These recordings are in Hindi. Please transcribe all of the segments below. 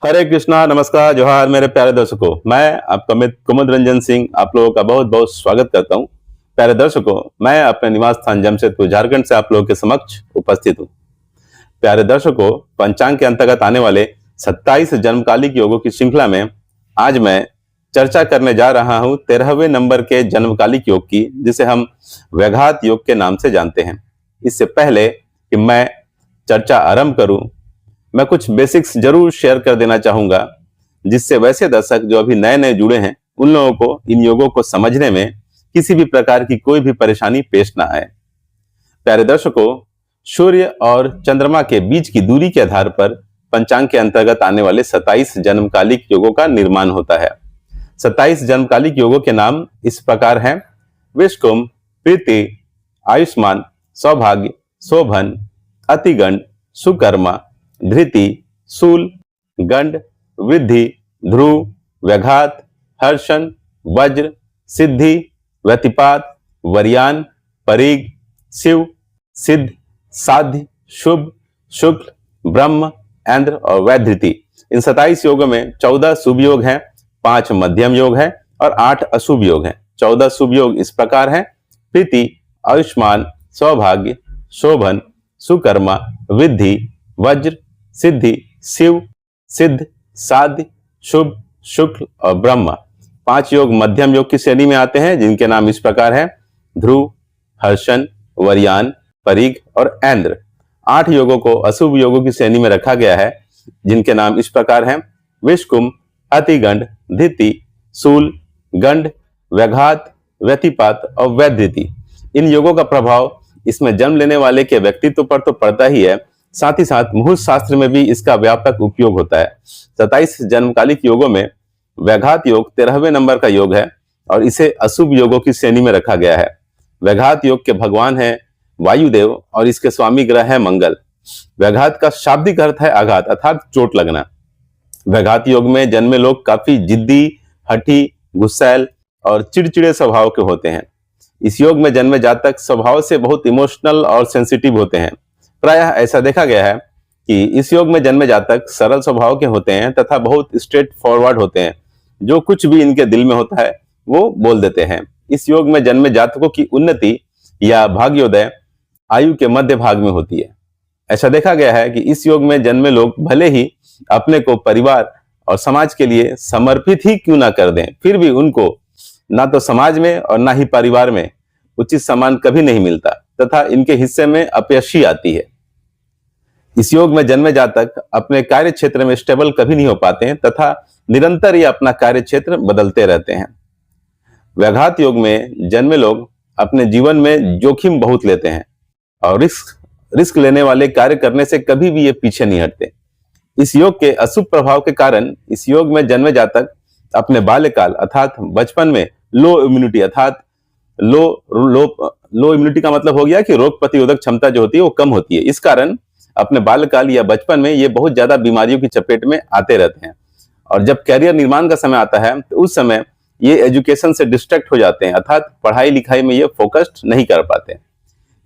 हरे कृष्णा, नमस्कार, जोहार मेरे प्यारे दर्शकों। मैं आपका मित्र कुमुद रंजन सिंह आप लोगों का बहुत बहुत स्वागत करता हूं। प्यारे दर्शकों, मैं अपने निवास स्थान जमशेदपुर झारखंड से आप लोगों के समक्ष उपस्थित हूं। प्यारे दर्शकों, पंचांग के अंतर्गत आने वाले 27 जन्मकालिक योगों की श्रृंखला में आज मैं चर्चा करने जा रहा हूं 13वें नंबर के जन्मकालिक योग की, जिसे हम व्याघात योग के नाम से जानते हैं। इससे पहले कि मैं चर्चा आरंभ करूं, मैं कुछ बेसिक्स जरूर शेयर कर देना चाहूंगा, जिससे वैसे दर्शक जो अभी नए नए जुड़े हैं उन लोगों को इन योगों को समझने में किसी भी प्रकार की कोई भी परेशानी पेश ना आए। प्यारे दर्शकों, सूर्य और चंद्रमा के बीच की दूरी के आधार पर पंचांग के अंतर्गत आने वाले 27 जन्मकालिक योगों का निर्माण होता है। 27 जन्मकालिक योगों के नाम इस प्रकार हैं: विषकुंभ, प्रीति, आयुष्मान, सौभाग्य, शोभन, अतिगंड, सुकर्मा, धृति, शूल, गंड, वृद्धि, ध्रुव, व्याघात, हर्षण, वज्र, सिद्धि, व्यतिपात, वरयान, परीग, शिव, सिद्ध, साध्य, शुभ, शुक्ल, ब्रह्म, इंद्र और वैधृति। इन 27 योगों में 14 शुभ योग हैं, 5 मध्यम योग हैं और 8 अशुभ योग हैं। 14 शुभ योग इस प्रकार हैं: प्रीति, आयुष्मान, सौभाग्य, शोभन, सुकर्मा, वृद्धि, वज्र, सिद्धि, शिव, सिद्ध, साध्य, शुभ, शुक्ल और ब्रह्म। 5 योग मध्यम योग की श्रेणी में आते हैं, जिनके नाम इस प्रकार हैं: ध्रुव, हर्षण, वरयान, परीग और इंद्र। 8 योगों को अशुभ योगों की श्रेणी में रखा गया है, जिनके नाम इस प्रकार हैं: विषकुंभ, अतिगंड, धृति, शूल, गंड, व्याघात, व्यतिपात और वैधृति। इन योगों का प्रभाव इसमें जन्म लेने वाले के व्यक्तित्व पर तो पड़ता ही है, साथ ही साथ मुहूर्त शास्त्र में भी इसका व्यापक उपयोग होता है। 27 जन्मकालिक योगों में व्याघात योग 13वें नंबर का योग है और इसे अशुभ योगों की श्रेणी में रखा गया है। व्याघात योग के भगवान हैं वायुदेव और इसके स्वामी ग्रह है मंगल। व्याघात का शाब्दिक अर्थ है आघात, अर्थात चोट लगना। व्याघात योग में जन्मे लोग काफी जिद्दी, हठी, गुस्सैल और चिड़चिड़े स्वभाव के होते हैं। इस योग में जन्मे जातक स्वभाव से बहुत इमोशनल और सेंसिटिव होते हैं। प्रायः ऐसा देखा गया है कि इस योग में जन्मे जातक सरल स्वभाव के होते हैं तथा बहुत स्ट्रेट फॉरवर्ड होते हैं। जो कुछ भी इनके दिल में होता है वो बोल देते हैं। इस योग में जन्मे जातकों की उन्नति या भाग्योदय आयु के मध्य भाग में होती है। ऐसा देखा गया है कि इस योग में जन्मे लोग भले ही अपने को परिवार और समाज के लिए समर्पित ही क्यों ना कर दें, फिर भी उनको ना तो समाज में और ना ही परिवार में उचित सम्मान कभी नहीं मिलता तथा इनके हिस्से में अपयशी आती है। इस योग में जन्मे जातक अपने कार्य क्षेत्र में स्टेबल कभी नहीं हो पाते हैं तथा निरंतर ही अपना कार्य क्षेत्र बदलते रहते हैं। व्याघात योग में जन्मे लोग अपने जीवन में जोखिम बहुत लेते हैं और रिस्क लेने वाले कार्य करने से कभी भी ये पीछे नहीं हटते। इस योग के अशुभ प्रभाव के कारण इस योग में जन्मे जातक अपने बाल्यकाल अर्थात बचपन में लो इम्यूनिटी अर्थात लो इम्यूनिटी का मतलब हो गया कि रोग प्रतिरोधक क्षमता जो होती है वो कम होती है। इस कारण अपने बाल्यकाल या बचपन में ये बहुत ज्यादा बीमारियों की चपेट में आते रहते हैं और जब कैरियर निर्माण का समय आता है तो उस समय ये एजुकेशन से डिस्ट्रैक्ट हो जाते हैं, अर्थात पढ़ाई लिखाई में ये फोकस्ड नहीं कर पाते।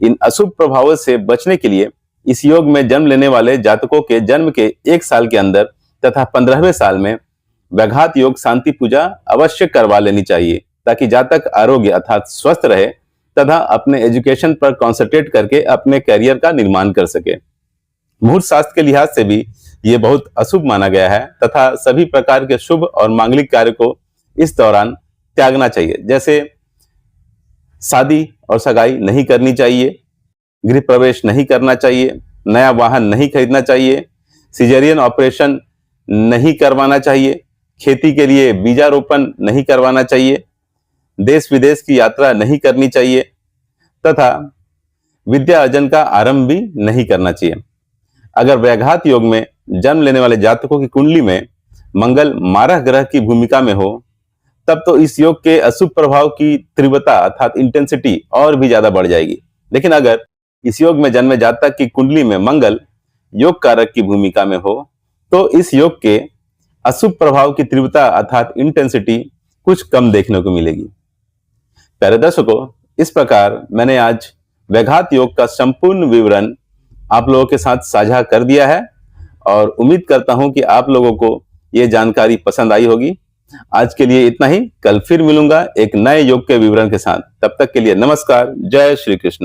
इन अशुभ प्रभावों से बचने के लिए इस योग में जन्म लेने वाले जातकों के जन्म के 1 साल के अंदर तथा 15वें साल में व्याघात योग शांति पूजा अवश्य करवा लेनी चाहिए, ताकि जातक आरोग्य अर्थात स्वस्थ रहे तथा अपने एजुकेशन पर कॉन्सेंट्रेट करके अपने करियर का निर्माण कर सके। मुहूर्त शास्त्र के लिहाज से भी ये बहुत अशुभ माना गया है तथा सभी प्रकार के शुभ और मांगलिक कार्य को इस दौरान त्यागना चाहिए। जैसे शादी और सगाई नहीं करनी चाहिए, गृह प्रवेश नहीं करना चाहिए, नया वाहन नहीं खरीदना चाहिए, सिजेरियन ऑपरेशन नहीं करवाना चाहिए, खेती के लिए बीजारोपण नहीं करवाना चाहिए, देश विदेश की यात्रा नहीं करनी चाहिए तथा विद्या अर्जन का आरंभ भी नहीं करना चाहिए। अगर व्याघात योग में जन्म लेने वाले जातकों की कुंडली में मंगल मारक ग्रह की भूमिका में हो, तब तो इस योग के अशुभ प्रभाव की तीव्रता अर्थात इंटेंसिटी और भी ज्यादा बढ़ जाएगी। लेकिन अगर इस योग में जन्मे जातक की कुंडली में मंगल योग कारक की भूमिका में हो, तो इस योग के अशुभ प्रभाव की तीव्रता अर्थात इंटेंसिटी कुछ कम देखने को मिलेगी। प्यारे दर्शकों, इस प्रकार मैंने आज व्याघात योग का संपूर्ण विवरण आप लोगों के साथ साझा कर दिया है और उम्मीद करता हूं कि आप लोगों को ये जानकारी पसंद आई होगी। आज के लिए इतना ही, कल फिर मिलूंगा एक नए योग के विवरण के साथ। तब तक के लिए नमस्कार, जय श्री कृष्ण।